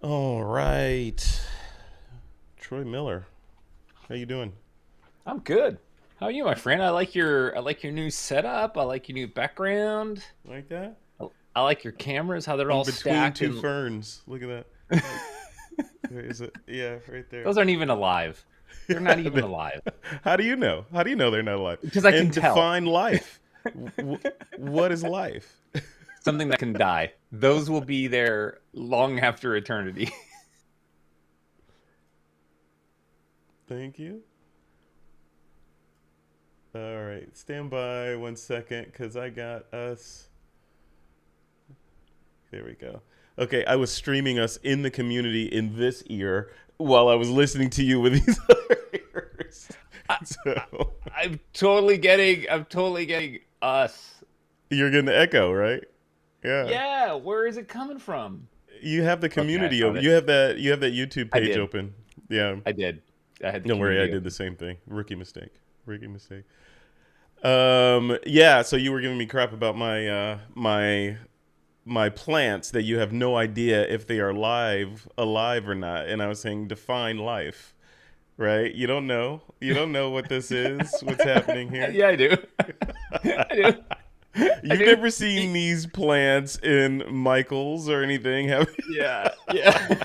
All right. Troy Miller. How you doing? I'm good. How are you, my friend? I like your new setup. I like your new background. Like that? I like your cameras, how they're I'm all between stacked two and ferns. Look at that. Like, where is it? Yeah, right there. those aren't even alive. They're not even alive How do you know? How do you know they're not alive? because I can And tell. define life. What is life? Something that can die. Those will be there long after eternity. Thank you. All right. Stand by 1 second because I got us. There we go. Okay, I was streaming us in the community in this ear while I was listening to you with these other ears. I, So I'm totally getting us. you're getting the echo, right? Yeah. Yeah, where is it coming from? You have the Okay, I community found open. it. You have that YouTube I page did. open. Yeah. I did. I had the Don't worry, I community did the open. same thing. Rookie mistake. Rookie mistake. Yeah, so you were giving me crap about my plants that you have no idea if they are alive or not. And I was saying define life, right? You don't know. You don't know what this is, what's happening here. Yeah, I do. I do. I You've do. never seen these plants in Michael's or anything, have you? Yeah, yeah.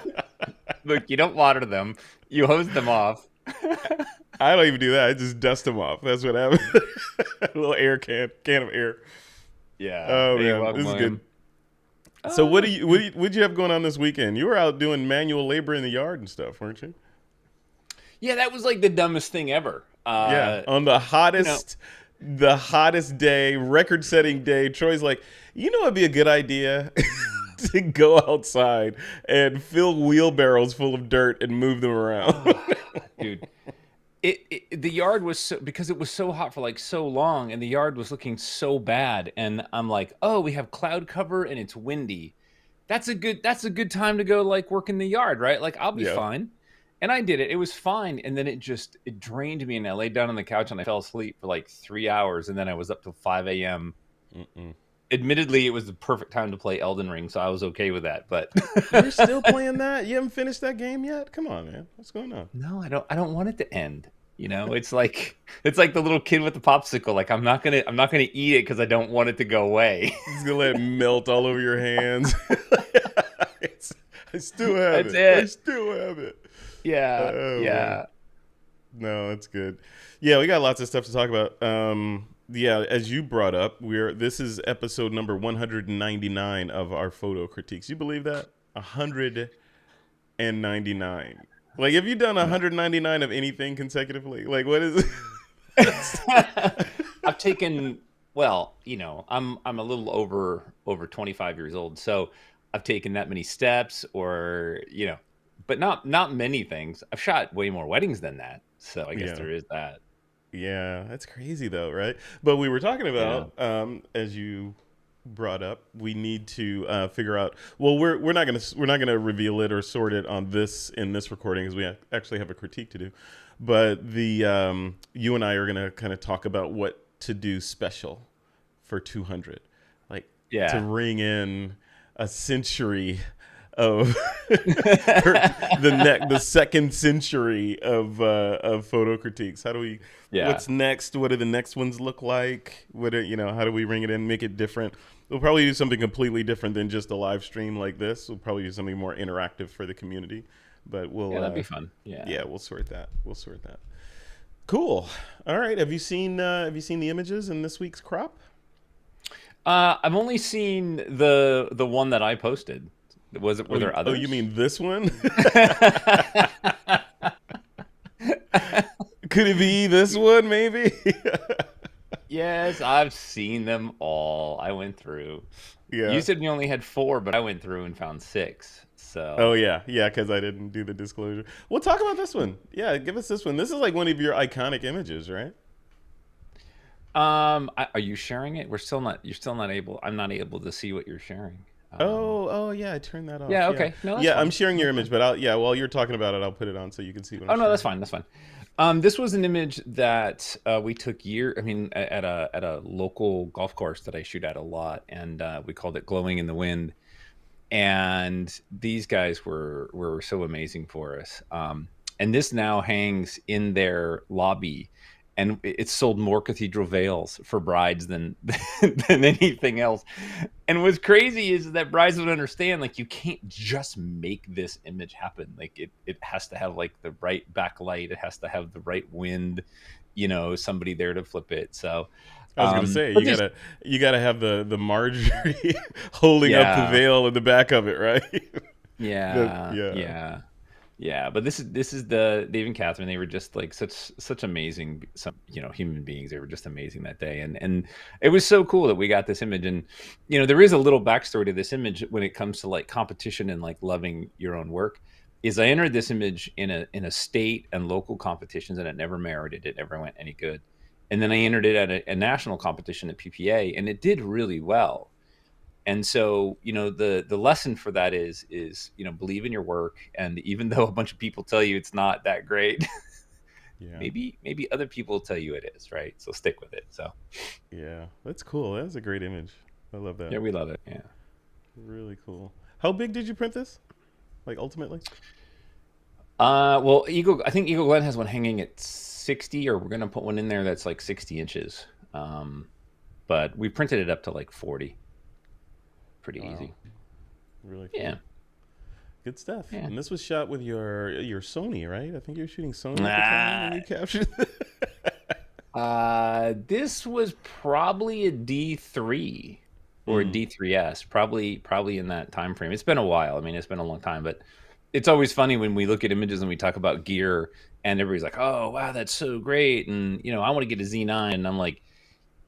Look, you don't water them. You hose them off. I don't even do that. I just dust them off. That's what happens. A little air can of air. Yeah. Oh Hey, man, welcome, this is good. William. So what do Uh, what'd you have going on this weekend? You were out doing manual labor in the yard and stuff, weren't you? yeah, that was like the dumbest thing ever. Yeah, on You know, the hottest day, record-setting day. Troy's like, you know, it'd be a good idea to go outside and fill wheelbarrows full of dirt and move them around. dude, the yard was because it was so hot for like so long, and the yard was looking so bad. And I'm like, oh, we have cloud cover and it's windy. That's a good time to go like work in the yard, right? Like I'll be Yeah. fine. And I did it. It was fine. And then it drained me, and I laid down on the couch and I fell asleep for like 3 hours, and then I was up till 5 a.m. Mm-mm. Admittedly, it was the perfect time to play Elden Ring, so I was okay with that. But You're still playing that? You haven't finished that game yet? Come on, man. What's going on? no, I don't want it to end. It's like the little kid with the popsicle. Like I'm not gonna eat it because I don't want it to go away. Just gonna let it melt all over your hands. It's- I still have That's it. I it. still have it. Yeah, Oh man. yeah. No, that's good. Yeah, we got lots of stuff to talk about. Yeah, as you brought up, we're this is episode number 199 of our photo critiques. You believe that? 199. Like, have you done No. 199 of anything consecutively? Like, what is it? I've taken well, I'm a little over 25 years old, so I've taken that many steps, or but not many things. I've shot way more weddings than that, so I guess Yeah. there is that. Yeah, that's crazy though, right? But we were talking Yeah. about, as you brought up, we need to figure out. Well, we're not gonna reveal it or sort it on this in this recording because we actually have a critique to do. But the you and I are gonna kind of talk about what to do special for 200, like to Yeah. ring in a century of the second century of photo critiques. How do we? Yeah. What's next? What do the next ones look like? How do we ring it in, make it different? We'll probably do something completely different than just a live stream like this. We'll probably do something more interactive for the community. But Yeah, that'd be fun. Yeah. yeah, we'll sort that. We'll sort that. Cool. All right. Have you seen the images in this week's crop? I've only seen the one that I posted. Were there Oh, you others? mean this one? Could it be this one, maybe? Yes, I've seen them all. I went through. You Yeah. said we only had four, but I went through and found six. Oh So, yeah, yeah. Because I didn't do the disclosure. We'll talk about this one. Yeah, give us this one. This is like one of your iconic images, right? are you sharing it? We're still not. You're still not able. I'm not able to see what you're sharing. Oh yeah. I turned that off. Yeah. Yeah, Okay. No, that's yeah. I'm fine. sharing your That's image, fine. but yeah. While you're talking about it, I'll put it on so you can see what I'm Oh no, that's sharing. fine. That's fine. This was an image that we took I mean, at a local golf course that I shoot at a lot, and we called it "Glowing in the Wind." and these guys were so amazing for us. And this now hangs in their lobby, and it's sold more cathedral veils for brides than than anything else. And what's crazy is that brides would understand, like, you can't just make this image happen. Like, it has to have like the right backlight, it has to have the right wind, somebody there to flip it. So I was gonna say but just you gotta have the Marjorie holding up the yeah. veil in the back of it, right? Yeah, Yeah. yeah, yeah. But this is the Dave and Catherine. They were just like such amazing, some human beings. They were just amazing that day, and it was so cool that we got this image. And there is a little backstory to this image when it comes to like competition and like loving your own work. Is I entered this image in a state and local competitions, and it never merited. It never went any good. And then I entered it at a national competition at PPA, and it did really well. And so the lesson for that is believe in your work, and even though a bunch of people tell you it's not that great, Yeah. maybe other people tell you it is, right? So stick with it. So Yeah. That's cool. That's a great image. I love that. yeah, we love it. Yeah. Really cool. How big did you print this? Like ultimately? Well, I think Eagle Glen has one hanging at 60, or we're gonna put one in there that's like 60 inches. But we printed it up to like 40. Pretty Wow. easy. Really cool. Yeah. Good stuff. Yeah. And this was shot with your Sony, right? I think you were shooting Sony at the time when Ah, you captured it. this was probably a D3 or a Mm. D3S, probably in that time frame. It's been a while. I mean, it's been a long time, but it's always funny when we look at images and we talk about gear, and everybody's like, "Oh, wow, that's so great!" And I want to get a Z9, and I'm like,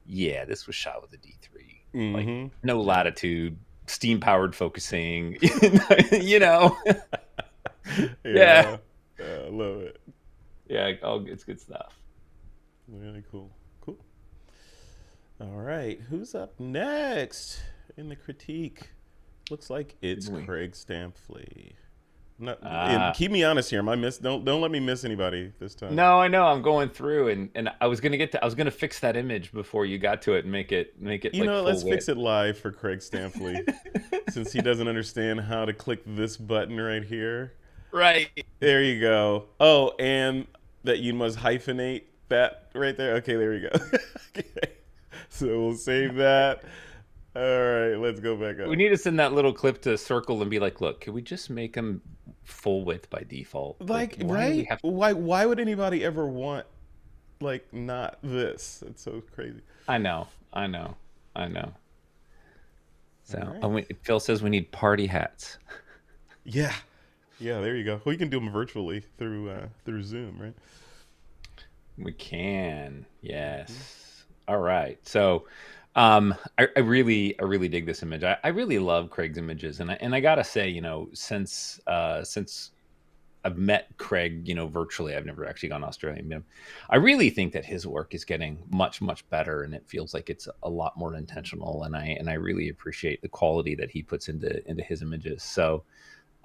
"Yeah, this was shot with a D3, like Mm-hmm. no Yeah. latitude, steam powered focusing, you know." Yeah, Yeah. I love it. yeah, oh, it's good stuff. Really cool. Cool. All right. Who's up next in the critique? Looks like it's Craig Stampley. Not, and Ah. keep me honest here. Am I miss? Don't let me miss anybody this time. No, I know. I'm going through, and I was gonna fix that image before you got to it and make it You like know, let's full fix width. it live for Craig Stampley, since he doesn't understand how to click this button right here. Right. There you go. Oh, and that you must hyphenate that right there. Okay, there we go. Okay. So we'll save that. All right, let's go back We up. need to send that little clip to Circle and be like, look, can we just make them full width by default? Like, Like, why do we right? have? Why would anybody ever want like not this? It's so crazy. I know, I know, I know. All So right. Phil says we need party hats. Yeah. Yeah, there you go. Well, you can do them virtually through Zoom, right? We can, Hmm. yes. All right. So, I really dig this image. I really love Craig's images, and I gotta say, since I've met Craig, virtually, I've never actually gone to Australia and met him. I really think that his work is getting much, much better, and it feels like it's a lot more intentional. And I really appreciate the quality that he puts into his images. So,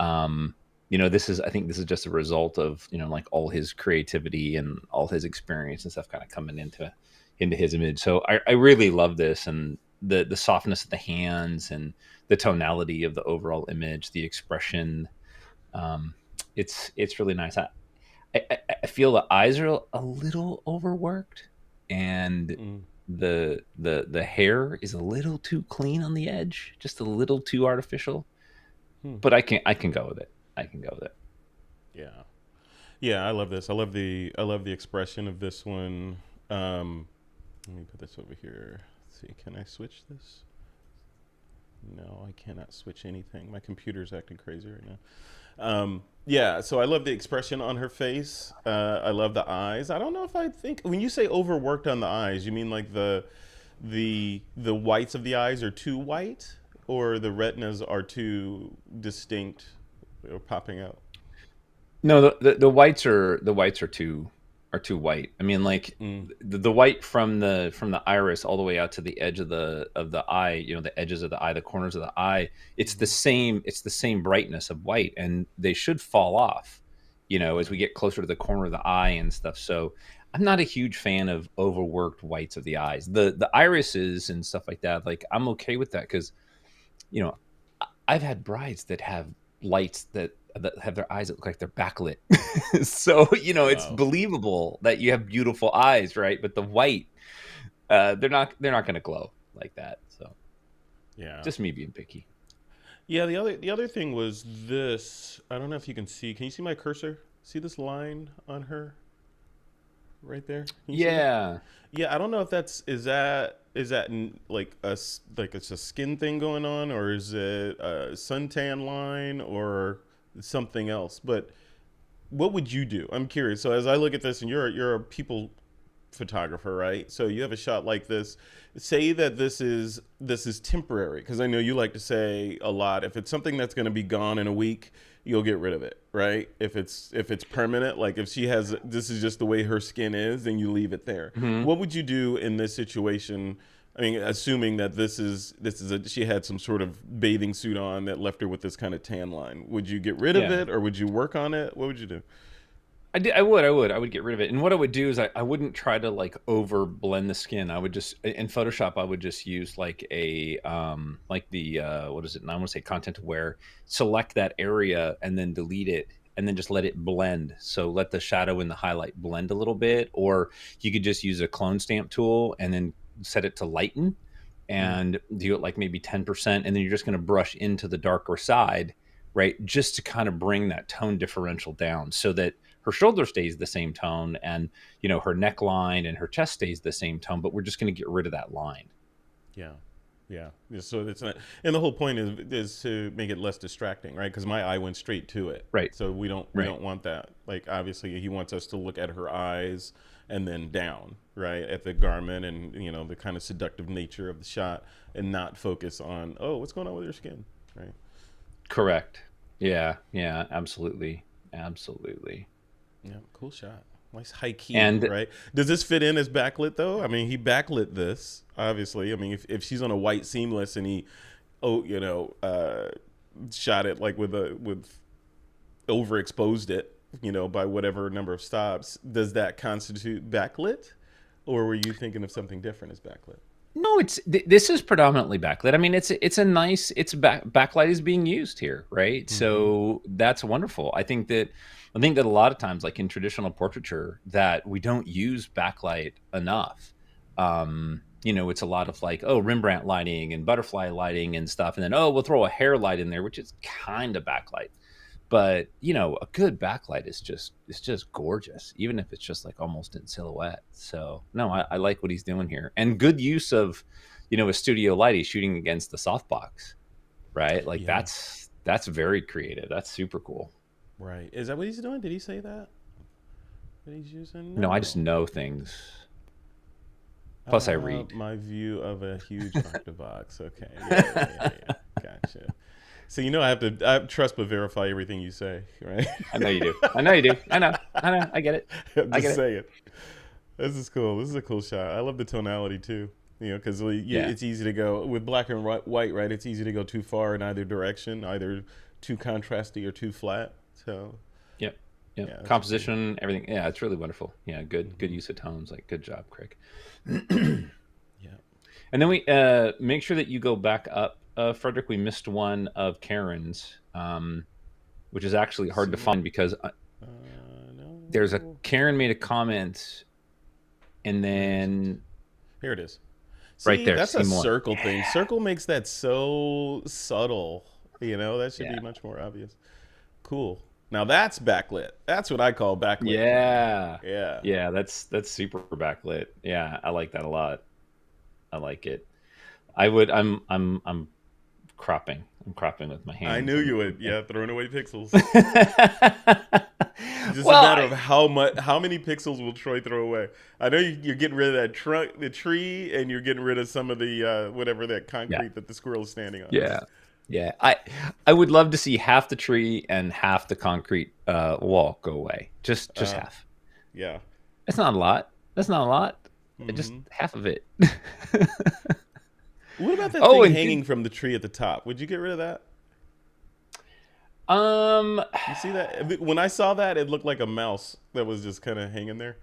I think this is just a result of like all his creativity and all his experience and stuff kind of coming into his image. So I really love this, and the softness of the hands and the tonality of the overall image, the expression. um it's really nice. I feel the eyes are a little overworked, and Mm. the hair is a little too clean on the edge, just a little too artificial. Hmm. But I can go with it. I can go with it. Yeah. Yeah, I love this. I love the expression of this one. Let me put this over here. Let's see, can I switch this? No, I cannot switch anything. My computer's acting crazy right now. Yeah, so I love the expression on her face. I love the eyes. I don't know if I think when you say overworked on the eyes, you mean like the whites of the eyes are too white, or the retinas are too distinct or popping out. No, the whites are too white. I mean, like Mm. the white from the iris all the way out to the edge of the eye. The edges of the eye, the corners of the eye. It's the Hmm. same. It's the same brightness of white, and they should fall off. As we get closer to the corner of the eye and stuff. So I'm not a huge fan of overworked whites of the eyes. The irises and stuff like that. Like, I'm okay with that because you know I've had brides that have lights that have their eyes that look like they're backlit. So, it's Wow. believable that you have beautiful eyes, right? But the white, they're not going to glow like that. So, Yeah. just me being picky. Yeah, the other thing was this. I don't know if you can see. Can you see my cursor? See this line on her right there? Can you see that? Yeah. Yeah, I don't know if is that like like it's a skin thing going on, or is it a suntan line or something else? But what would you do? I'm curious. So as I look at this, and you're a people photographer, right? So you have a shot like this. Say that this is temporary, because I know you like to say a lot. If it's something that's going to be gone in a week, you'll get rid of it, right? If it's permanent, like if she has this is just the way her skin is, then you leave it there. Hmm. What would you do in this situation? I mean, assuming that she had some sort of bathing suit on that left her with this kind of tan line. Would you get rid of Yeah. it, or would you work on it? What would you do? I would get rid of it. And what I would do is I wouldn't try to like over blend the skin. I would just in Photoshop I would just use like a like the what is it? I want to say content aware. Select that area and then delete it and then just let it blend. So let the shadow and the highlight blend a little bit. Or you could just use a clone stamp tool and then set it to lighten Mm, and do it like maybe 10%, and then you're just going to brush into the darker side, right? Just to kind of bring that tone differential down so that her shoulder stays the same tone and her neckline and her chest stays the same tone, but we're just going to get rid of that line. yeah. Yeah. Yeah, so it's not, and the whole point is to make it less distracting, right? Because my eye went straight to it, Right. so we Right. don't want that. Like obviously, he wants us to look at her eyes and then down, right, at the garment, and the kind of seductive nature of the shot, and not focus on, oh, what's going on with your skin, right? Correct. Yeah. Yeah. Absolutely. Absolutely. Yeah, cool shot. Nice high key, And right? Does this fit in as backlit though? I mean, he backlit this, obviously. I mean, if she's on a white seamless and he, oh, shot it like with overexposed it, by whatever number of stops, does that constitute backlit, or were you thinking of something different as backlit? no, this is predominantly backlit. I mean, it's a nice backlight is being used here, right? Mm-hmm. So that's wonderful. I think that a lot of times, like in traditional portraiture, that we don't use backlight enough. It's a lot of like, oh, Rembrandt lighting and butterfly lighting and stuff, and then we'll throw a hair light in there, which is kind of backlight. But a good backlight is just gorgeous, even if it's just like almost in silhouette. So no, I like what he's doing here, and good use of a studio light. He's shooting against the softbox, right? Like Yeah, that's very creative. That's super cool. right. Is that what he's doing? Did he say that he's using? No, I just No. know things. Plus I read. My view of a huge octobox. Okay. Yeah, yeah, yeah, yeah. Gotcha. So I trust but verify everything you say, right? I know you do. I know you do. I know. I get it. I'm I get just it. saying. This is cool. This is a cool shot. I love the tonality too. Because Yeah. it's easy to go with black and white, right? It's easy to go too far in either direction, either too contrasty or too flat. So Yep. Yep. yeah, that's cool. Composition, everything. Yeah, it's really wonderful. Yeah, good use of tones. Like good job, Craig. Yeah. And then we make sure that you go back up, Frederick. We missed one of Karen's, which is actually Let's hard see to what. find because there's a No. Karen made a comment, and Where is it? then Here it is. right See, there, that's a same one. circle thing. Circle makes that so subtle. That should Yeah, be much more obvious. Cool. Now that's backlit. That's what I call backlit. yeah, Yeah. yeah. That's super backlit. Yeah, I like that a lot. I like it. I would. I'm cropping. I'm cropping with my I hands. knew I'm you would. looking. Yeah, throwing away pixels. It's just a Well, matter of how many pixels will Troy throw away. I know you're getting rid of that trunk, the tree, and you're getting rid of some of the whatever that yeah, concrete that the squirrel is standing on. yeah, yeah. I would love to see half the tree and half the concrete wall go away. Just Uh, half. yeah. That's not a lot. That's not a lot. Just Hmm. half of it. What about that Oh, thing and good. hanging from the tree at the top? Would you get rid of that? Um, You see that? When I saw that, it looked like a mouse that was just kind of hanging there.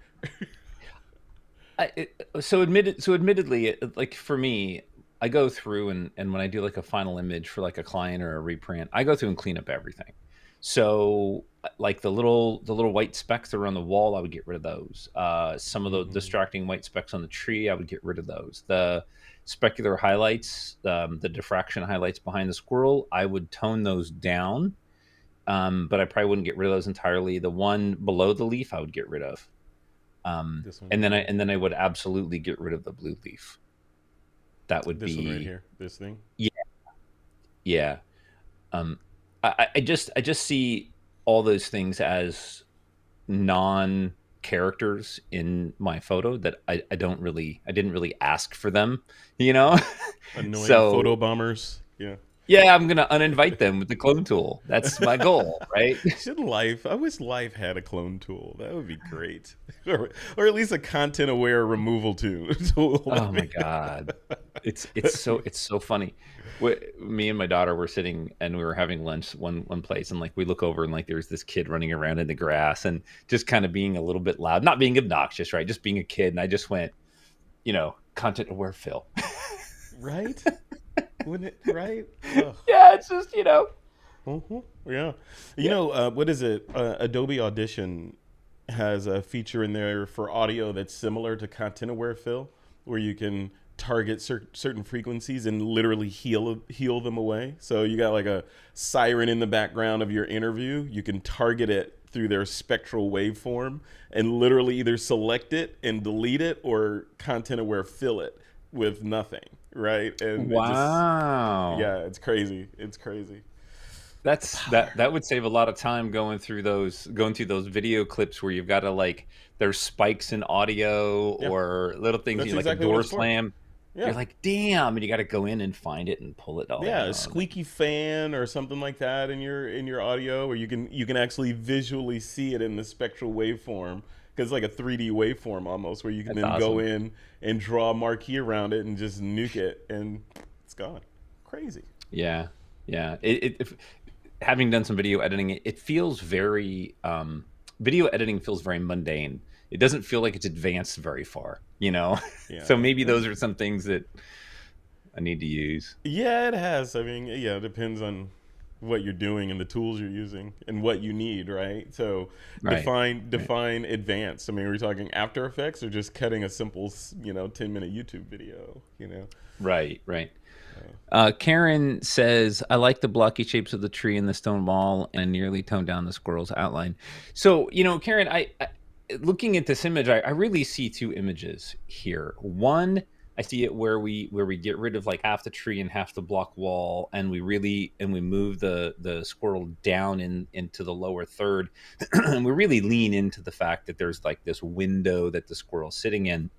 so admittedly, like for me, I go through and when I do like a final image for like a client or a reprint, I go through and clean up everything. So like the little white specks that are on the wall, I would get rid of those. Some of the Mm-hmm. distracting white specks on the tree, I would get rid of those. The specular highlights, the diffraction highlights behind the squirrel, I would tone those down. But I probably wouldn't get rid of those entirely. The one below the leaf, I would get rid of. This one And right then I here. and then I would absolutely get rid of the blue leaf. That would This one right be here. This thing. yeah, yeah. Um, I just see all those things as non characters in my photo that I didn't really ask for them, you know. Annoying photo So bombers. Yeah. yeah, I'm gonna uninvite them with the clone tool. That's my goal, right? Should life? I wish life had a clone tool. That would be great, or at least a content-aware removal tool. I Oh my mean, god, it's so funny. Me and my daughter were sitting and we were having lunch one place, and like we look over and like there's this kid running around in the grass and just kind of being a little bit loud, not being obnoxious, right? Just being a kid, and I just went, content aware, Phil. right? Wouldn't it? Right? Ugh. Yeah, it's just Yeah. You yeah. know, what is it? Adobe Audition has a feature in there for audio that's similar to Content Aware Fill, where you can target certain frequencies and literally heal them away. So you got like a siren in the background of your interview. You can target it through their spectral waveform and literally either select it and delete it or Content Aware fill it with nothing, right? And it just, Wow. yeah, it's crazy. It's crazy. The That power. that would save a lot of time going through those video clips where you've got to like there's spikes in audio Yeah, or little things that's like a exactly what door it's for. slam. You're Yeah. like, damn, and you got to go in and find it and pull it all Yeah, a down. squeaky fan or something like that in your audio, or you can actually visually see it in the spectral waveform because it's like a 3D waveform almost, where you can That's then go awesome. in and draw a marquee around it and just nuke it, and it's gone. Crazy. Yeah, yeah. If, having done some video editing, it feels very video editing feels very mundane. It doesn't feel like it's advanced very far, you know. So Yeah. maybe those are some things that I need to use. Yeah, it has. I mean, yeah, it depends on what you're doing and the tools you're using and what you need, right? So Right. Right. define advanced. I mean, are we talking After Effects or just cutting a simple, 10-minute YouTube video, Right. Right. Uh, Karen says, I like the blocky shapes of the tree and the stone wall and nearly toned down the squirrel's outline. So, Karen, I looking at this image, I really see two images here. One, I see it where we get rid of like half the tree and half the block wall, and we move the squirrel down into the lower third, and we really lean into the fact that there's like this window that the squirrel's sitting in.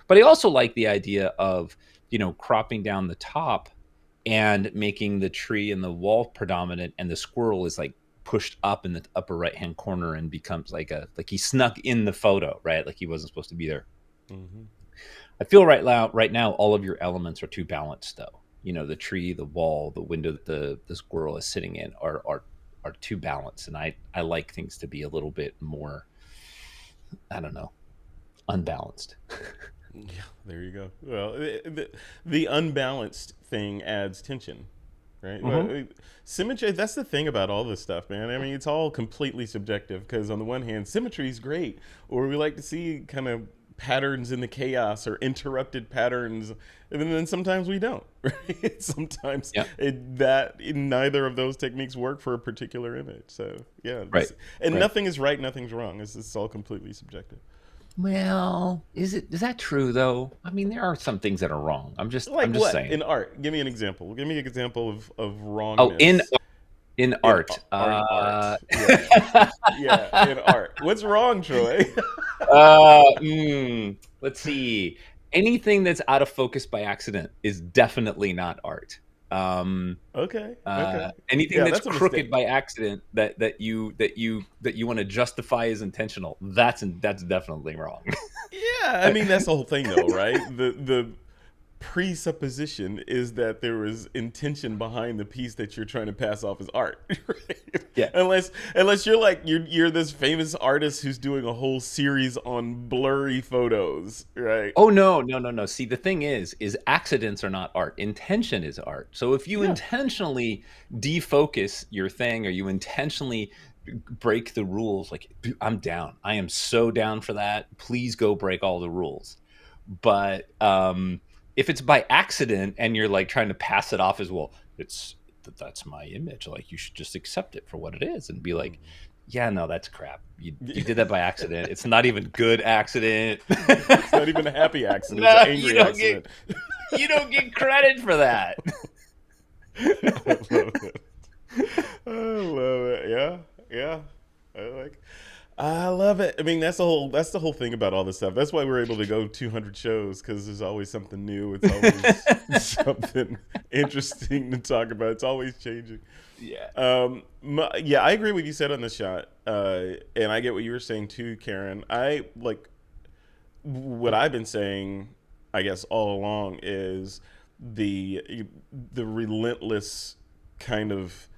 But I also like the idea of, cropping down the top and making the tree and the wall predominant, and the squirrel is like pushed up in the upper right hand corner and becomes like he snuck in the photo, right? Like he wasn't supposed to be there. mhm. I feel right now all of your elements are too balanced though. The tree, the wall, the window that the squirrel is sitting in are too balanced, and I like things to be a little bit more, I don't know, unbalanced. Yeah, there you go. Well, the unbalanced thing adds tension, right? Hmm. Symmetry, that's the thing about all this stuff, man. I mean, it's all completely subjective because on the one hand, symmetry is great, or we like to see kind of patterns in the chaos or interrupted patterns, and then sometimes we don't, right? Sometimes Yeah. neither of those techniques work for a particular image. So yeah, Right. and Right. nothing is right, nothing's wrong. It's all completely subjective. Well, is that true though? I mean, there are some things that are wrong. I'm Like just what saying. in art? Give me an example. Give me an example of Oh, in wrongness in in art. art. Yeah, yeah, in art. What's wrong, Troy? Let's see. Anything that's out of focus by accident is definitely not art. Um, Okay, okay. Anything Yeah, that's that's a crooked mistake. by accident that you want to justify as intentional, that's definitely wrong. Yeah, I mean that's the whole thing, though, right? The presupposition is that there was intention behind the piece that you're trying to pass off as art. Right? Yeah. Unless you're like you're this famous artist who's doing a whole series on blurry photos, right? Oh no. See, the thing is accidents are not art. Intention is art. So if you Yeah. intentionally defocus your thing, or you intentionally break the rules, like, I'm down. I am so down for that. Please go break all the rules. But if it's by accident and you're like trying to pass it off as, well, that's my image, like, you should just accept it for what it is and be like, yeah, no, that's crap. You did that by accident. It's not even good accident. It's not even a happy accident. No, It's an angry accident. You don't get credit for that. I love it. I love it. Yeah, yeah. I love it. I mean, that's the whole thing about all this stuff. That's why we're able to go 200 shows, because there's always something new. It's always something interesting to talk about. It's always changing. Yeah. Yeah, I agree with what you said on the shot, and I get what you were saying too, Karen. I like what I've been saying, I guess, all along is the relentless kind of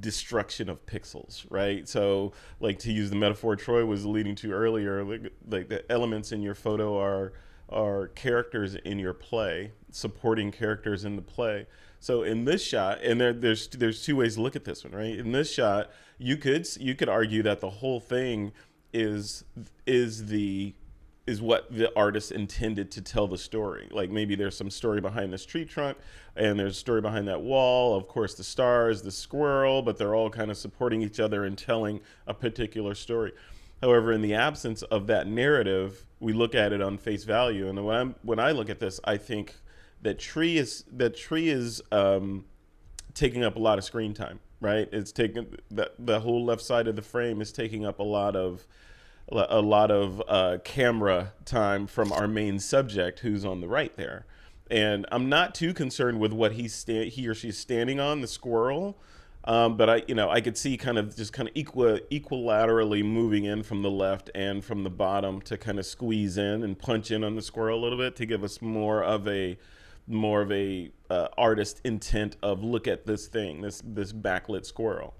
destruction of pixels, right? So, like, to use the metaphor Troy was alluding to earlier, like the elements in your photo are characters in your play, supporting characters in the play. So in this shot, and there's two ways to look at this one, right? In this shot, you could argue that the whole thing is what the artist intended to tell the story. Like, maybe there's some story behind this tree trunk, and there's a story behind that wall. Of course, the stars, the squirrel, but they're all kind of supporting each other and telling a particular story. However, in the absence of that narrative, we look at it on face value. And when I look at this, I think that tree is taking up a lot of screen time, right? It's taking the whole left side of the frame is taking up a lot of camera time from our main subject, who's on the right there. And I'm not too concerned with what he or she's standing on, the squirrel. But I could see kind of equilaterally moving in from the left and from the bottom to kind of squeeze in and punch in on the squirrel a little bit to give us more of a artist intent of, look at this thing, this backlit squirrel.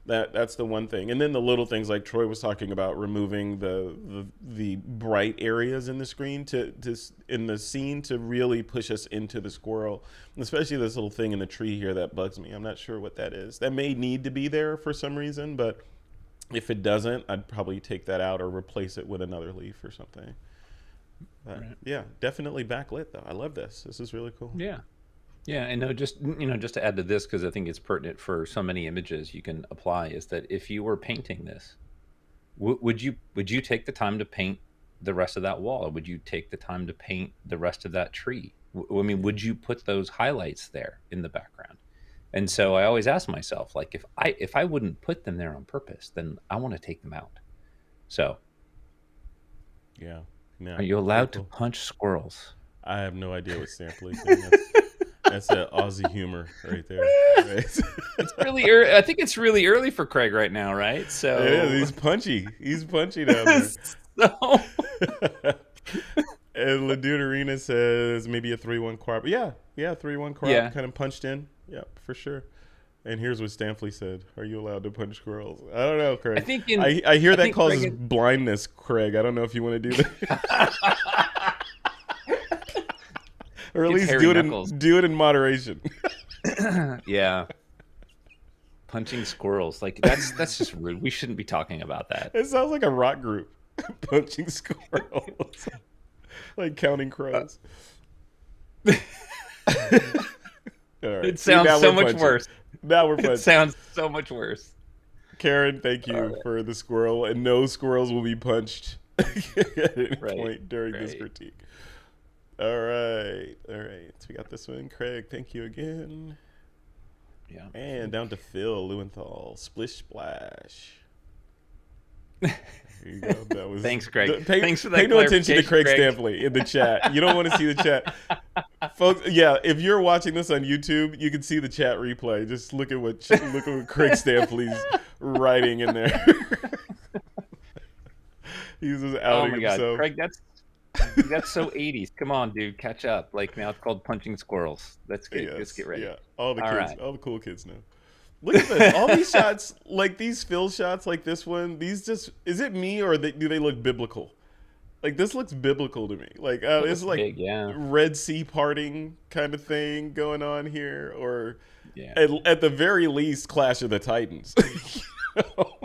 That's the one thing. And then the little things like Troy was talking about, removing the bright areas in the screen in the scene to really push us into the squirrel, especially this little thing in the tree here that bugs me. I'm not sure what that is. That may need to be there for some reason, but if it doesn't, I'd probably take that out or replace it with another leaf or something. But right. Yeah, definitely backlit though. I love this. This is really cool. Yeah. Yeah, and no, just to add to this, because I think it's pertinent for so many images you can apply, is that if you were painting this, would you take the time to paint the rest of that wall, or would you take the time to paint the rest of that tree? I mean, would you put those highlights there in the background? And so I always ask myself, like, if I wouldn't put them there on purpose, then I want to take them out. So, yeah, are you allowed to punch squirrels? I have no idea what Stampley is. That's that Aussie humor right there. Right? It's really early. I think it's really early for Craig right now, right? So yeah, he's punchy. He's punchy down there. So... And Ladude Arena says maybe a 3-1 Quarb. Yeah, 3-1 Quarb kind of punched in. Yeah, for sure. And here's what Stampley said: "Are you allowed to punch squirrels?" I don't know, Craig. I hear that causes blindness, Craig. I don't know if you want to do that. Or at least do it in moderation. Yeah. Punching squirrels. Like, that's just rude. We shouldn't be talking about that. It sounds like a rock group. Punching squirrels. Like Counting Crows. Right. It sounds so much worse. Now we're punching. It sounds so much worse. Karen, thank you for the squirrel. And no squirrels will be punched at any point during this critique. All right. So we got this one. Craig, thank you again. Yeah. And down to Phil Lewenthal. Splish Splash. There you go. That was Thanks, Craig. Thanks for that. Pay no attention to Craig Stampley in the chat. You don't want to see the chat. Folks, yeah, if you're watching this on YouTube, you can see the chat replay. Just look at what Craig Stampley's writing in there. He's just outing himself. God, Craig, That's so 80s. Come on, dude, catch up. Like now it's called punching squirrels. Let's Yes, get ready. yeah. All the All kids, right. all the cool kids know. Look at this. All these shots, like these fill shots, like this one. These just is it me or do they look biblical? Like this looks biblical to me. Like It it's looks like big, yeah. Red Sea parting kind of thing going on here, or Yeah. at the very least, Clash of the Titans. You know?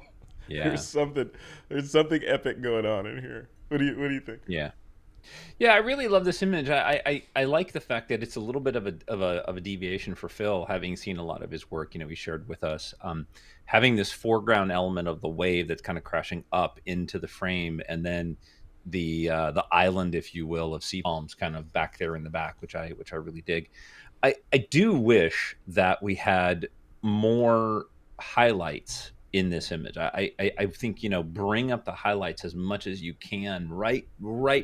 Yeah. There's something there's something epic going on in here. What do you think? Yeah. Yeah, I really love this image. I like the fact that it's a little bit of a deviation for Phil, having seen a lot of his work. He shared with us, having this foreground element of the wave that's kind of crashing up into the frame, and then the island, if you will, of sea palms kind of back there in the back, which I really dig. I do wish that we had more highlights in this image. I think bring up the highlights as much as you can, right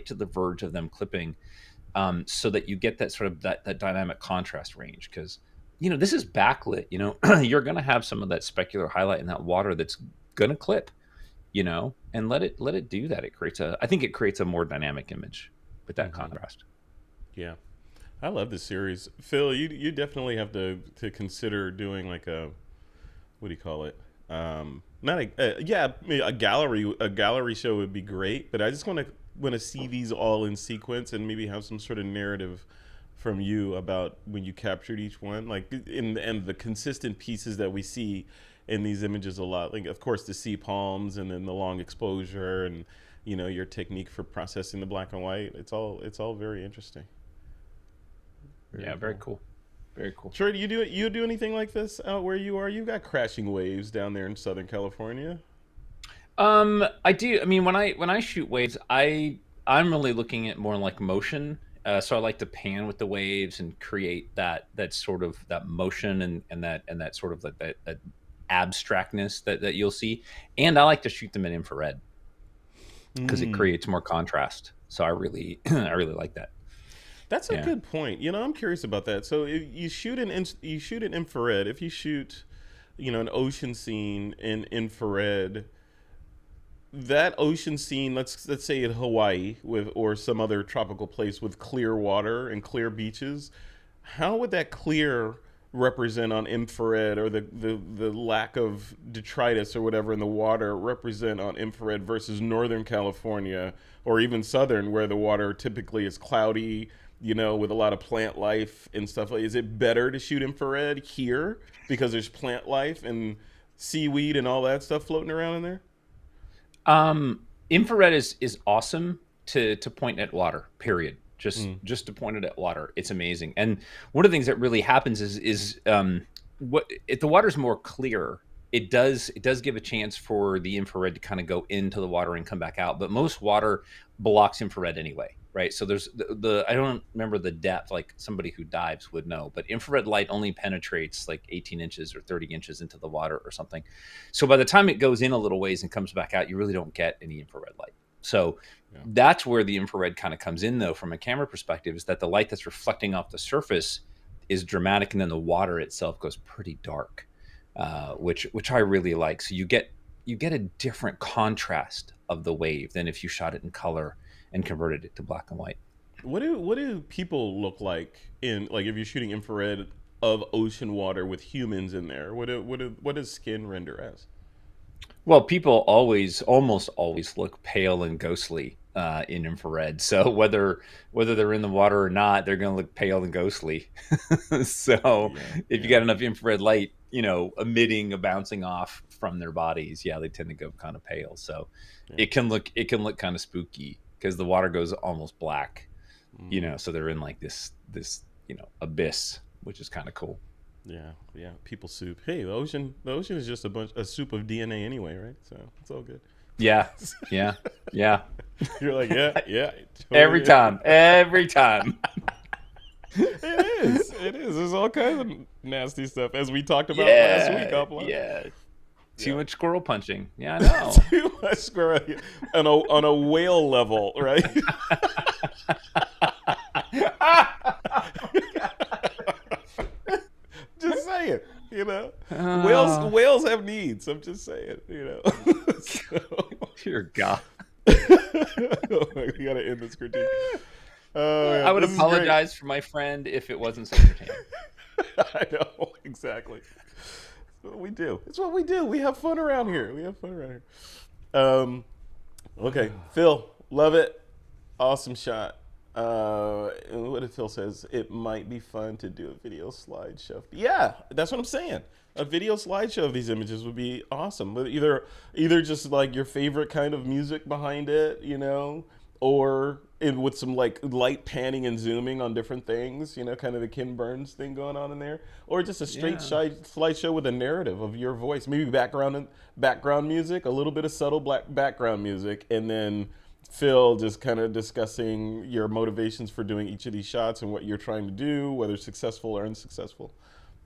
to the verge of them clipping, so that you get that sort of that dynamic contrast range. Because this is backlit. You're going to have some of that specular highlight in that water that's going to clip. And let it do that. I think it creates a more dynamic image with that contrast. Yeah, I love this series. Phil, you definitely have to consider doing like what do you call it? Not yeah, a gallery show would be great, but I just want to see these all in sequence and maybe have some sort of narrative from you about when you captured each one, like and the consistent pieces that we see in these images a lot. Like of course the sea palms and then the long exposure and your technique for processing the black and white. It's all very interesting. Very cool. Very cool. Troy, do anything like this out where you are? You got crashing waves down there in Southern California. I do. I mean, when I shoot waves, I'm really looking at more like motion. So I like to pan with the waves and create that sort of that motion and that sort of that abstractness that you'll see. And I like to shoot them in infrared because it creates more contrast. So I really I really like that. That's a Yeah. good point. I'm curious about that. So if you shoot in infrared. If you shoot, an ocean scene in infrared, that ocean scene, let's say in Hawaii or some other tropical place with clear water and clear beaches, how would that clear represent on infrared, or the lack of detritus or whatever in the water represent on infrared versus Northern California or even Southern, where the water typically is cloudy, with a lot of plant life and stuff? Is it better to shoot infrared here because there's plant life and seaweed and all that stuff floating around in there? Infrared is awesome to point at water. Period. Just to point it at water, it's amazing. And one of the things that really happens is what if the water's more clear, it does give a chance for the infrared to kind of go into the water and come back out. But most water blocks infrared anyway, right? So there's the I don't remember the depth, like somebody who dives would know, but infrared light only penetrates like 18 inches or 30 inches into the water or something. So by the time it goes in a little ways and comes back out, you really don't get any infrared light. So that's where the infrared kind of comes in, though, from a camera perspective, is that the light that's reflecting off the surface is dramatic, and then the water itself goes pretty dark, which I really like. So you get a different contrast of the wave than if you shot it in color and converted it to black and white. What do people look like if you're shooting infrared of ocean water with humans in there? What does skin render as? Well, people almost always look pale and ghostly in infrared. So whether they're in the water or not, they're going to look pale and ghostly. So if you got enough infrared light, emitting or bouncing off from their bodies, they tend to go kind of pale. So it can look kind of spooky because the water goes almost black. So they're in like this abyss, which is kind of cool. Yeah. People soup. Hey, the ocean is just a soup of DNA anyway, right? So it's all good. Yeah. You're like, yeah. Totally every time. It is. There's all kinds of nasty stuff, as we talked about last week. Yeah. Too much squirrel punching. Yeah, I know. Too much squirrel on a whale level, right? Just saying, whales have needs. I'm just saying, So. Dear God. We gotta end this critique. Oh I man, would this is great. apologize for my friend if it wasn't so entertaining. I know exactly. It's what we do. It's what we do. We have fun around here. We have fun around here. Okay, Phil, love it. Awesome shot. What did Phil says? It might be fun to do a video slideshow. Yeah, that's what I'm saying. A video slideshow of these images would be awesome. But either just like your favorite kind of music behind it, or with some like light panning and zooming on different things, kind of the Ken Burns thing going on in there, or just a straight Yeah. slideshow with a narrative of your voice, maybe background music, a little bit of subtle black background music, and then Phil just kind of discussing your motivations for doing each of these shots and what you're trying to do, whether successful or unsuccessful.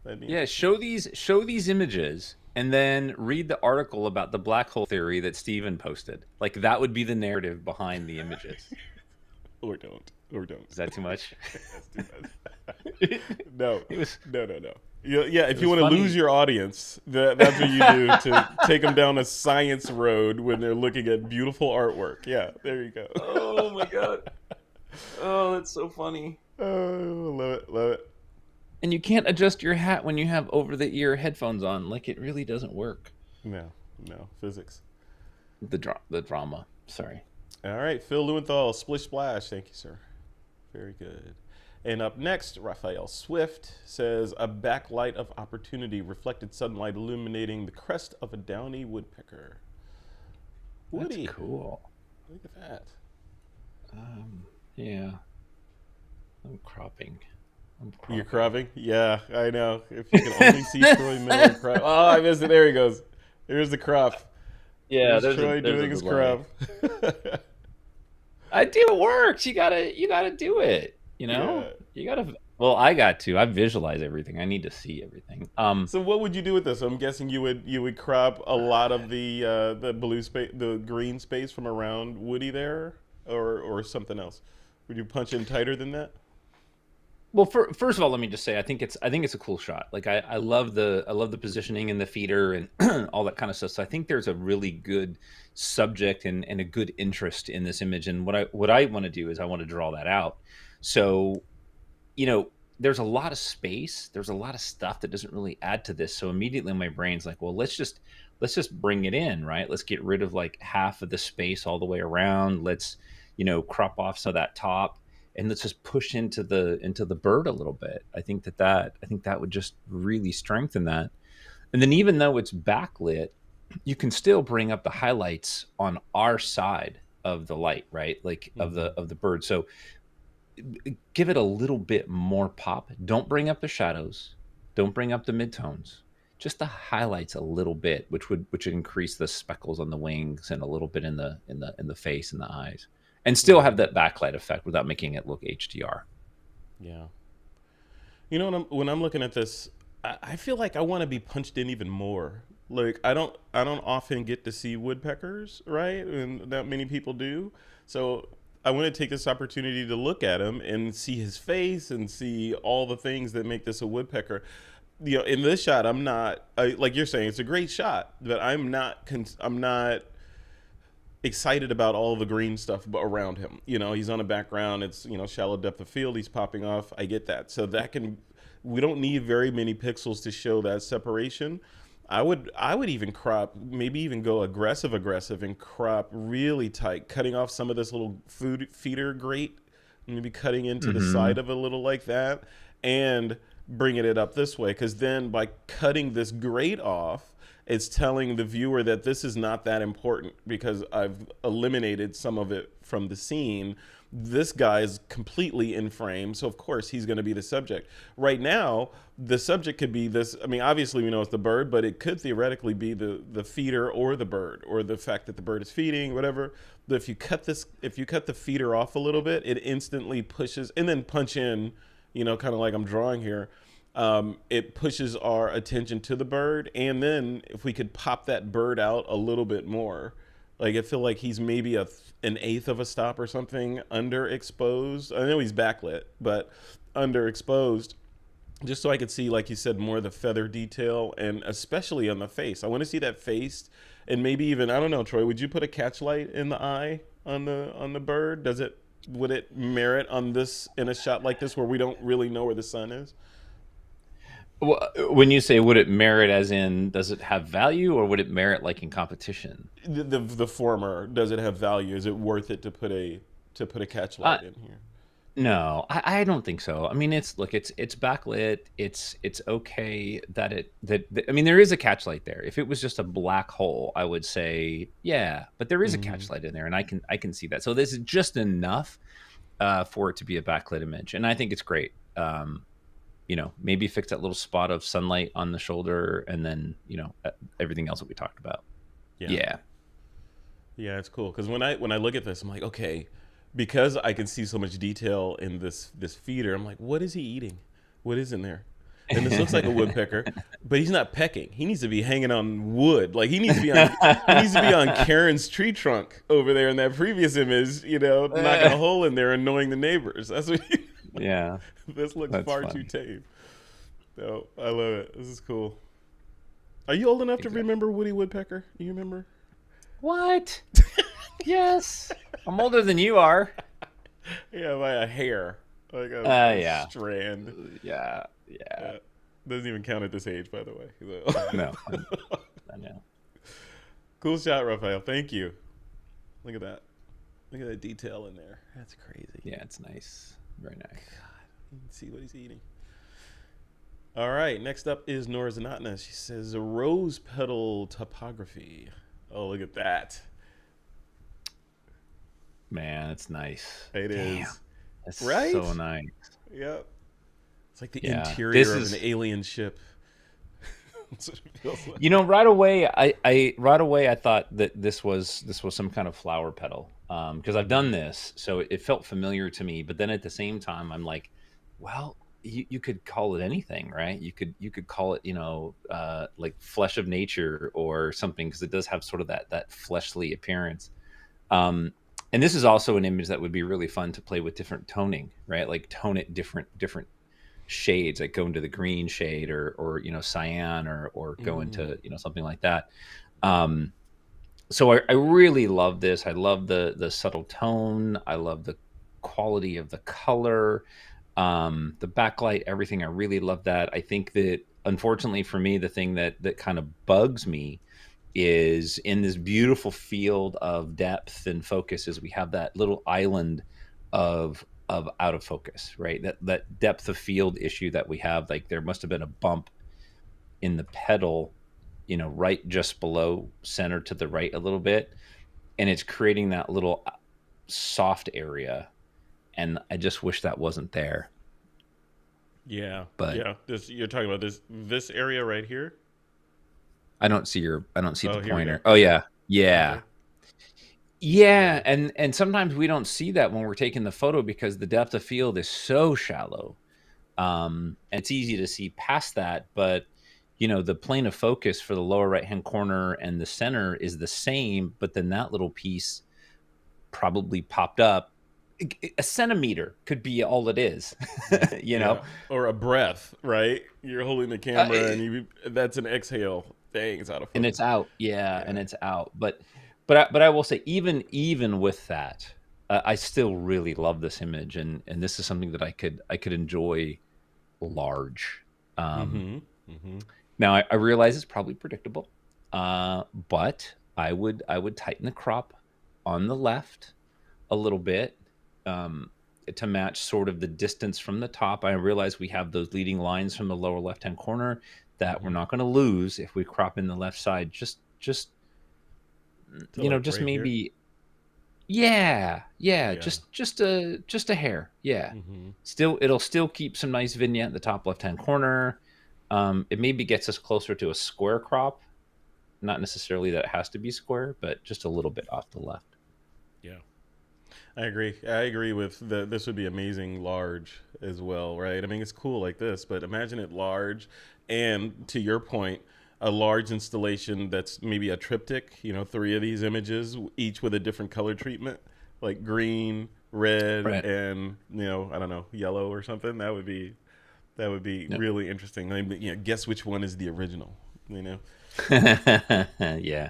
That'd be Yeah, interesting. show these images and then read the article about the black hole theory that Steven posted. Like that would be the narrative behind the images. Or don't. Or don't. Is that too much? That's too bad. it No. was No, no, no. Yeah, it if you was want to lose funny. your audience, that's what you do to take them down a science road when they're looking at beautiful artwork. Yeah, there you go. Oh my god. Oh, that's so funny. Oh, love it, love it. And you can't adjust your hat when you have over the ear headphones on. Like it really doesn't work. No, no, physics. The drama. Sorry. All right, Phil Lewenthal, Splish Splash. Thank you, sir. Very good. And up next, Raphael Swift says, a backlight of opportunity, reflected sunlight illuminating the crest of a downy woodpecker. That's Woody, cool. look at that. Yeah. I'm cropping. You're cropping? Yeah, I know. If you can only see Troy Miller crop. Oh, I missed it. There he goes. There's the crop. Yeah, There's there's a Troy there's a doing his delay. crop. I do it works. You gotta do it. Yeah. You gotta. Well, I got to. I visualize everything. I need to see everything. So what would you do with this? I'm guessing you would crop a lot of the blue space, the green space from around Woody there, or something else. Would you punch in tighter than that? Well, first of all, let me just say I think it's a cool shot. Like I love the positioning and the feeder and all that kind of stuff. So I think there's a really good subject and a good interest in this image. And what I want to do is I want to draw that out. So there's a lot of space. There's a lot of stuff that doesn't really add to this. So immediately my brain's like, well, let's just bring it in, right? Let's get rid of like half of the space all the way around. Let's crop off some of that top, and let's just push into the bird a little bit. I think that would just really strengthen that. And then even though it's backlit, you can still bring up the highlights on our side of the light, right? Like of the Mm-hmm. of the bird. So give it a little bit more pop. Don't bring up the shadows. Don't bring up the midtones. Just the highlights a little bit, which would increase the speckles on the wings and a little bit in the face and the eyes, and still Mm-hmm. have that backlight effect without making it look HDR. Yeah. When I'm looking at this, I feel like I want to be punched in even more. Like I don't often get to see woodpeckers, right? And that many people do. So I want to take this opportunity to look at him and see his face and see all the things that make this a woodpecker. In this shot, like you're saying, it's a great shot, but I'm not excited about all the green stuff around him. He's on a background. It's shallow depth of field. He's popping off. I get that. So we don't need very many pixels to show that separation. I would even crop, maybe even go aggressive, and crop really tight, cutting off some of this little food feeder grate, maybe cutting into the Mm-hmm. side of it a little like that, and bringing it up this way. Because then by cutting this grate off, it's telling the viewer that this is not that important because I've eliminated some of it from the scene. This guy is completely in frame, so of course he's going to be the subject. Right now, the subject could be this. I mean, obviously we know it's the bird, but it could theoretically be the feeder or the bird, or the fact that the bird is feeding, whatever. But if you cut the feeder off a little bit, it instantly pushes, and then punch in, kind of like I'm drawing here. It pushes our attention to the bird, and then if we could pop that bird out a little bit more, like I feel like he's maybe an eighth of a stop or something underexposed. I know he's backlit, but underexposed, just so I could see, like you said, more of the feather detail, and especially on the face. I want to see that face, and maybe even, I don't know, Troy, would you put a catch light in the eye on the bird? Does it would it merit on this in a shot like this where we don't really know where the sun is? Well, when you say would it merit, as in does it have value, or would it merit like in competition? The former, does it have value? Is it worth it to put a catch Uh, light in here? no, I don't think so. I mean, it's backlit. It's okay that I mean, there is a catch light there. If it was just a black hole, I would say yeah, but there is a Hmm. catch light in there, and I can see that. So this is just enough for it to be a backlit image, and I think it's great. Maybe fix that little spot of sunlight on the shoulder, and then everything else that we talked about. Yeah. Yeah. Yeah, it's cool because when I look at this, I'm like, okay, because I can see so much detail in this feeder. I'm like, what is he eating? What is in there? And this looks like a woodpecker, but he's not pecking. He needs to be hanging on wood. Like he needs to be on Karen's tree trunk over there in that previous image. Knocking a hole in there, annoying the neighbors. That's what. Yeah, This looks that's far too funny. tame. No, I love it. This is cool. Are you old enough to Exactly. remember Woody Woodpecker? You remember? What? Yes, I'm older than you are. Yeah, by a hair, like a Yeah, strand. yeah, yeah. Yeah. Doesn't even count at this age, by the way. No, So. I know. Cool shot, Raphael. Thank you. Look at that. Look at that detail in there. That's crazy. Yeah, it's nice. Very nice. You can see what he's eating. All right. Next up is Nora Zanatna. She says a rose petal topography. Oh, look at that. Man, it's nice. It Damn, is. that's Right? so nice. Yep. It's like the Yeah, this interior of an is. alien ship. That's what it feels like. Right away, I thought that this was some kind of flower petal, because I've Hmm. done this, so it felt familiar to me. But then at the same time, I'm like, well, you could call it anything, right? You could call it, like flesh of nature or something, because it does have sort of that fleshly appearance. Um, and this is also an image that would be really fun to play with different toning, right? Like tone it different shades, like go into the green shade, or cyan, or go Mm. into something like that. um so I really love this. I love the subtle tone. I love the quality of the color, the backlight, everything. I really love that. I think that, unfortunately for me, the thing that kind of bugs me is in this beautiful field of depth and focus is we have that little island of out of focus, right? That depth of field issue that we have. Like, there must have been a bump in the pedal, right just below center to the right a little bit, and it's creating that little soft area. And I just wish that wasn't there. Yeah, But yeah. This you're talking about this area right here. I don't see the Oh, here we go. pointer. Oh yeah. Yeah. Okay. Yeah, Yeah. and sometimes we don't see that when we're taking the photo because the depth of field is so shallow. And it's easy to see past that, but the plane of focus for the lower right hand corner and the center is the same, but then that little piece probably popped up. A centimeter could be all it is, you know. Yeah. Or a breath, right? You're holding the Uh, camera and you that's an exhale. Dang, it's out of and it's focus. out, yeah, and Yeah. it's out. But I will say, even with that, I still really love this image, and this is something that I could enjoy large. Um, Mm-hmm. Mm-hmm. Now I realize it's probably predictable, but I would tighten the crop on the left a little bit, um, to match sort of the distance from the top. I realize we have those leading lines from the lower left hand corner that we're Mm-hmm. not going to lose if we crop in the left side. Just To like just right here. maybe, yeah, yeah, Yeah. just a hair, yeah. Mm-hmm. It'll still keep some nice vignette in the top left hand corner. It maybe gets us closer to a square crop. Not necessarily that it has to be square, but just a little bit off the left. Yeah. I agree. I agree with the. This would be amazing large as well, right? I mean, it's cool like this, but imagine it large, and to your point, a large installation that's maybe a triptych. Three of these images, each with a different color treatment, like green, red, Right. and I don't know, yellow or something. That would be Yep. really interesting. I mean, guess which one is the original. Yeah.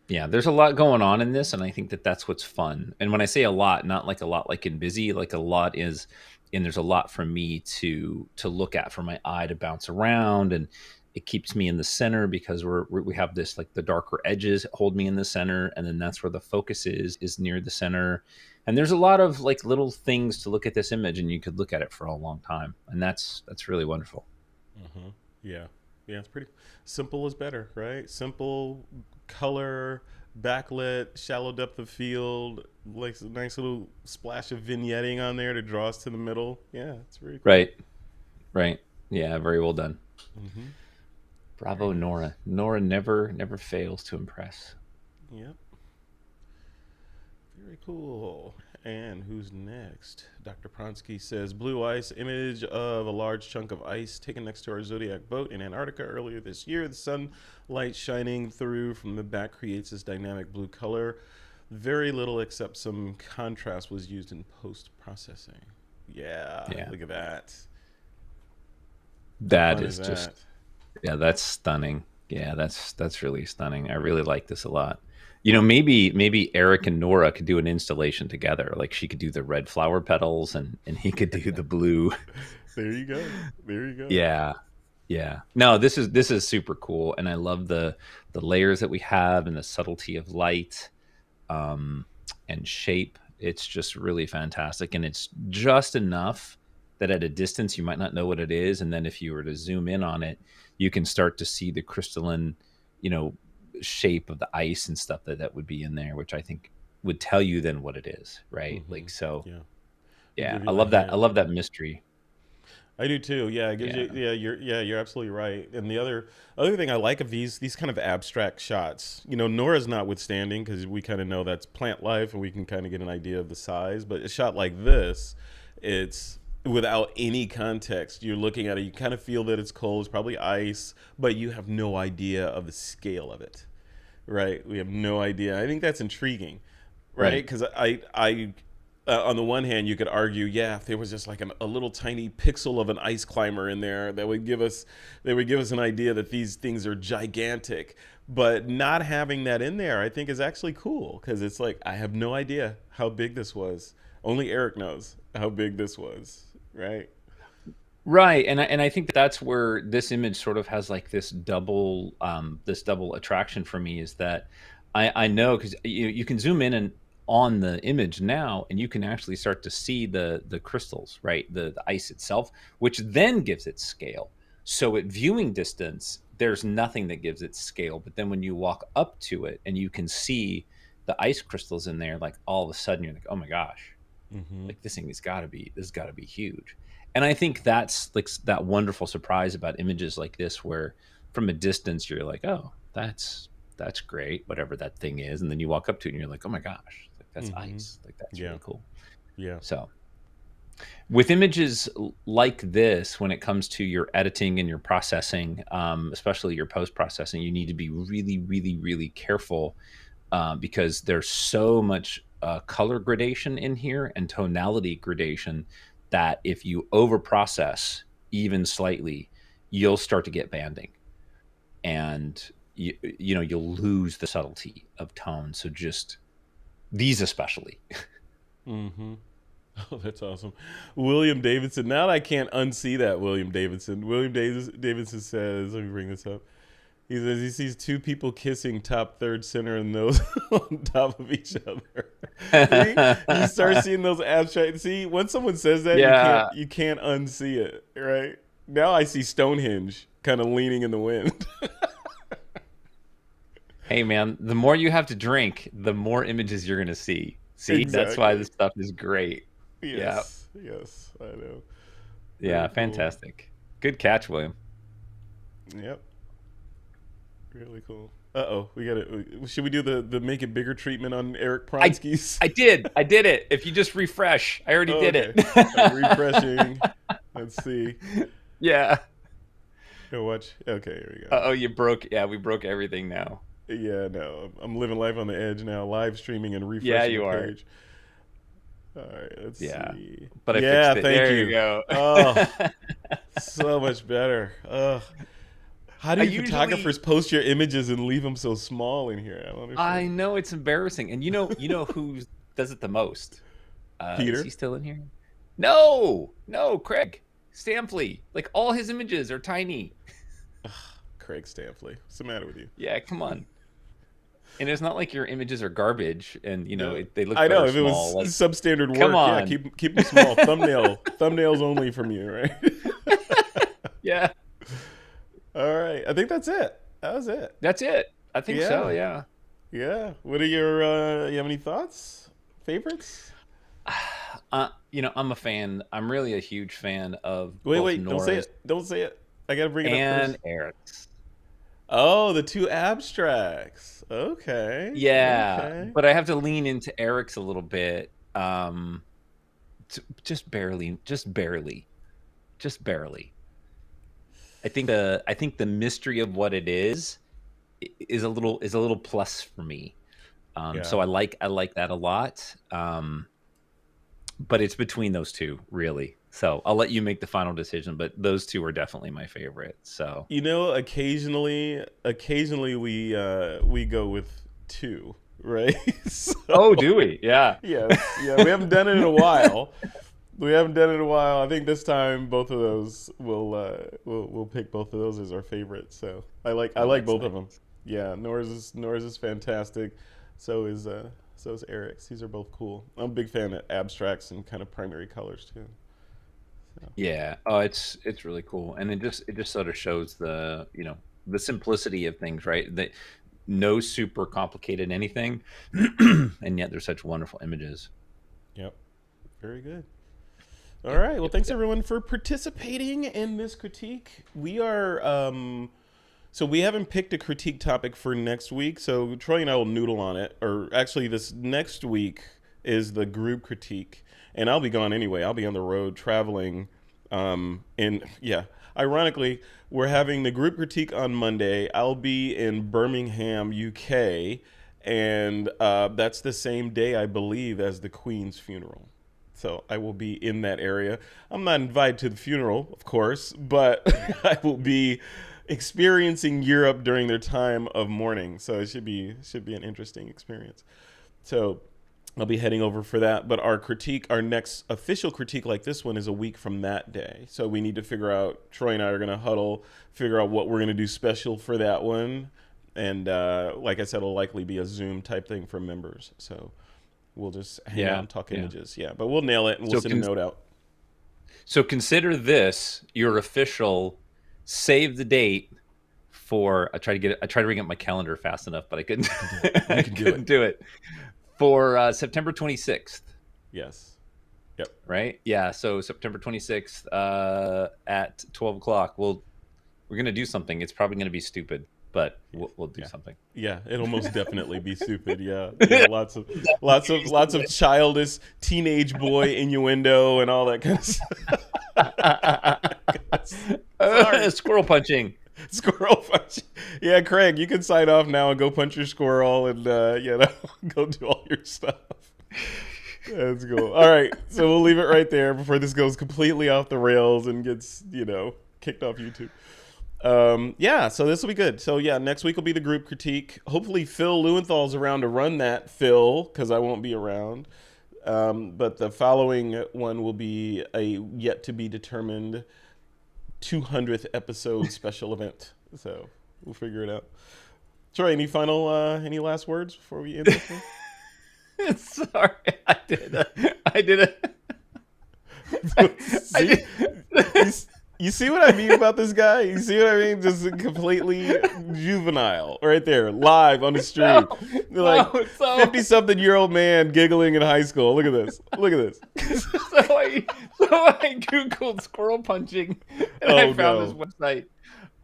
Yeah, there's a lot going on in this, and I think that that's what's fun. And when I say a lot, not like a lot like in busy, like a lot is, and there's a lot for me to look at, for my eye to bounce around, and it keeps me in the center because we have this, like, the darker edges hold me in the center, and then that's where the focus is near the center. And there's a lot of like little things to look at this image, and you could look at it for a long time, and that's really wonderful. Uh-huh. Yeah. Yeah, it's pretty simple is better, right? Simple color, backlit, shallow depth of field, like a nice little splash of vignetting on there to draw us to the middle. Yeah, it's very cool. Right, right. Yeah, very well done. Mm-hmm. Very Bravo, nice. Nora. Nora never fails to impress. Yep. Very cool. And who's next? Dr. Pronsky says blue ice image of a large chunk of ice taken next to our Zodiac boat in Antarctica earlier this year. The sunlight shining through from the back creates this dynamic blue color. Very little except some contrast was used in post processing. Yeah, Yeah, look at that. How that fun is is just, that? yeah, that's stunning. Yeah, that's really stunning. I really like this a lot. You know, maybe Eric and Nora could do an installation together. Like, she could do the red flower petals, and he could do the blue. There you go. There you go. Yeah. Yeah. No, this is super cool, and I love the layers that we have and the subtlety of light, um, and shape. It's just really fantastic, and it's just enough that at a distance you might not know what it is, and then if you were to zoom in on it, you can start to see the crystalline, you know, shape of the ice and stuff that would be in there, which I think would tell you then what it is, right? Mm-hmm. Like, so, Yeah. We'll yeah, give I you a love that. I hint. love that mystery. I do too. Yeah, it gives you. Yeah. You're absolutely right. And the other thing I like of these kind of abstract shots, Nora's notwithstanding, because we kind of know that's plant life and we can kind of get an idea of the size. But a shot like this, it's without any context. You're looking at it, you kind of feel that it's cold, it's probably ice, but you have no idea of the scale of it, right? We have no idea. I think that's intriguing, right? Right. Because I on the one hand, you could argue, yeah, if there was just like a little tiny pixel of an ice climber in there, that would give us an idea that these things are gigantic. But not having that in there, I think, is actually cool because it's like I have no idea how big this was. Only Eric knows how big this was, right? Right, and I think that's where this image sort of has like this double attraction for me, is that I know, because you can zoom in and on the image now, and you can actually start to see the crystals, right, the ice itself, which then gives it scale. So at viewing distance, there's nothing that gives it scale, but then when you walk up to it and you can see the ice crystals in there, like all of a sudden you're like, oh my gosh, Mm-hmm. like this has got to be huge. And I think that's like that wonderful surprise about images like this, where from a distance you're like, oh, that's great, whatever that thing is, and then you walk up to it and you're like, oh my gosh, like that's Mm-hmm. ice, like that's Yeah. really cool. Yeah. So with images like this, when it comes to your editing and your processing, especially your post processing, you need to be really, really, really careful, because there's so much color gradation in here and tonality gradation, that if you over process even slightly, you'll start to get banding, and you'll lose the subtlety of tone. So just these especially. Mm-hmm. Oh, that's awesome. William Davidson. Now that I can't unsee that, William Davidson. Davidson says, let me bring this up. He says he sees two people kissing top, third, center, and nose on top of each other. See, you start seeing those abstract. See, once someone says that, you can't Yeah. you can't unsee it, right? Now I see Stonehenge kind of leaning in the wind. Hey man, the more you have to drink, the more images you're gonna see. See, that's why Exactly. this stuff is great. Yeah. Yes. Yes. I know. Yeah, Very cool. fantastic. Good catch, William. Yep. Really cool. Uh oh, we got to. Should we do the make it bigger treatment on Eric I Pronsky's? I did. I did it. If you just refresh, I already Oh, did okay. it. I'm refreshing. Let's see. Yeah. Go watch. Okay, here we go. Oh, you broke. Yeah, we broke everything now. Yeah, no, I'm living life on the edge now, live streaming and Yeah, refreshing the you are. page. All right, let's Yeah. see. But I Yeah, fixed it. thank There you you. go. Oh, so much better. Oh, How do you photographers post your images and leave them so small in here? I don't understand. I know, it's embarrassing. And you know who does it the most? Peter? Is he still in here? No, Craig Stampley. Like, all his images are tiny. Craig Stampley. What's the matter with you? Yeah, come on. And it's not like your images are garbage, and they look. I know, if it was like, substandard work. Come on. Yeah, keep them small. Thumbnails only from you, right? Yeah. All right, I think that's it. That was it. That's it. I think so. Yeah. Yeah. What are your? You have any thoughts? Favorites? I'm a fan. I'm really a huge fan of. Wait! Nora's Don't say it. I gotta bring it up and Eric's. Oh, the two abstracts. Okay. Yeah, okay. But I have to lean into Eric's a little bit. Just barely. I think the mystery of what it is a little plus for me. So I like that a lot. But it's between those two, really. So I'll let you make the final decision, but those two are definitely my favorite. So occasionally we go with two, right? So, oh, do we? Yeah. Yeah. We haven't done it in a while. I think this time both of those we'll pick both of those as our favorite. So I like both of them. Yeah, Nora's is fantastic. So is Eric's. These are both cool. I'm a big fan of abstracts and kind of primary colors too. So. Yeah. Oh, it's really cool, and it just sort of shows the simplicity of things, right? That no super complicated anything, and yet they're such wonderful images. Yep. Very good. All right. Well, thanks everyone for participating in this critique. We are so we haven't picked a critique topic for next week, so Troy and I will noodle on it. Or actually, this next week is the group critique, and I'll be gone anyway. I'll be on the road traveling. Ironically, we're having the group critique on Monday. I'll be in Birmingham, UK, and that's the same day, I believe, as the Queen's funeral. So I will be in that area. I'm not invited to the funeral, of course, but I will be experiencing Europe during their time of mourning. So it should be an interesting experience. So I'll be heading over for that. But our next official critique like this one is a week from that day. So we need to figure out, Troy and I are going to huddle, figure out what we're going to do special for that one. And like I said, it'll likely be a Zoom type thing for members. So we'll just hang out and talk images. Yeah, but we'll nail it and we'll send a note out. So consider this your official save the date for. I tried to bring up my calendar fast enough, but I couldn't. I couldn't do it for September 26th. Yes. Yep. Right. Yeah. So September 26th at 12 o'clock. We're gonna do something. It's probably gonna be stupid, but we'll do something. Yeah, it'll most definitely be stupid. Yeah, lots of childish teenage boy innuendo and all that kind of stuff. Squirrel punching. Yeah, Craig, you can sign off now and go punch your squirrel and go do all your stuff. That's cool. All right, so we'll leave it right there before this goes completely off the rails and gets kicked off YouTube. So this will be good. So next week will be the group critique. Hopefully Phil Lewenthal's around to run that, because I won't be around. But the following one will be a yet to be determined 200th episode special event. So we'll figure it out. Troy, any last words before we end this one? Sorry, I did it. You see what I mean about this guy? You see what I mean? Just completely juvenile right there, live on the street. 50-something-year-old man giggling in high school. Look at this. So I Googled squirrel punching, and I found this website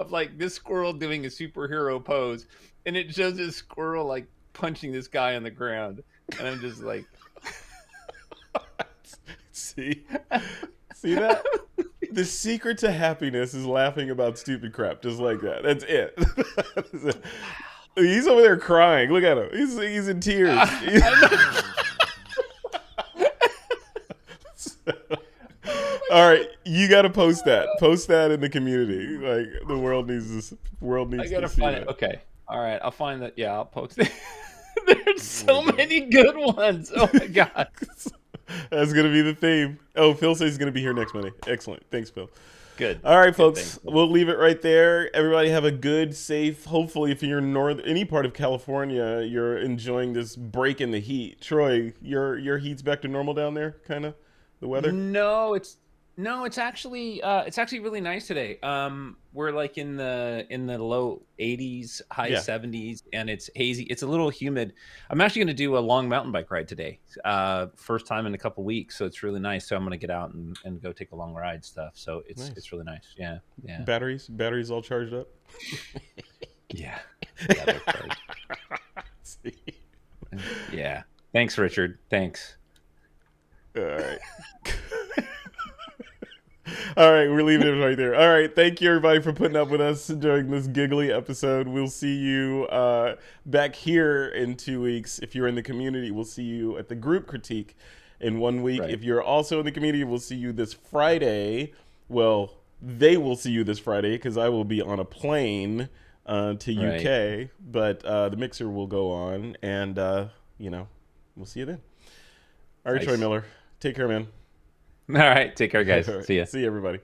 of this squirrel doing a superhero pose, and it shows this squirrel punching this guy on the ground. And I'm just like... See that? The secret to happiness is laughing about stupid crap, just like that. That's it. He's over there crying. Look at him. He's in tears. All right, you got to post that. Post that in the community. Like the world needs this. World I needs to gotta see find it. that. Okay. All right. I'll find that. Yeah, I'll post it. There's Oh my so god. many good ones. Oh my god. That's gonna be the theme. Oh, Phil says he's gonna be here next Monday. Excellent. Thanks, Phil. Good. All right, Good. folks. Thanks. We'll leave it right there. Everybody have a good, safe. Hopefully, if you're in any part of California, you're enjoying this break in the heat. Troy, your heat's back to normal down there, kind of the weather. No, it's actually really nice today. We're like in the low 80s, high Yeah, 70s, and it's hazy. It's a little humid. I'm actually going to do a long mountain bike ride today. First time in a couple weeks, so it's really nice. So I'm going to get out and go take a long ride stuff. So nice. it's really nice. Yeah. Yeah. Batteries all charged up. Yeah. Yeah, they're charged. See? Yeah. Thanks, Richard. Thanks. All right. All right, we're leaving it right there. All right, thank you everybody for putting up with us during this giggly episode. We'll see you back here in 2 weeks. If you're in the community, we'll see you at the group critique in 1 week. Right. If you're also in the community, we'll see you this Friday. Well, they will see you this Friday because I will be on a plane to Right. UK, but the mixer will go on, and we'll see you then. All right, Nice. Troy Miller, take care, man. All right. Take care, guys. All right. See ya. See you, everybody.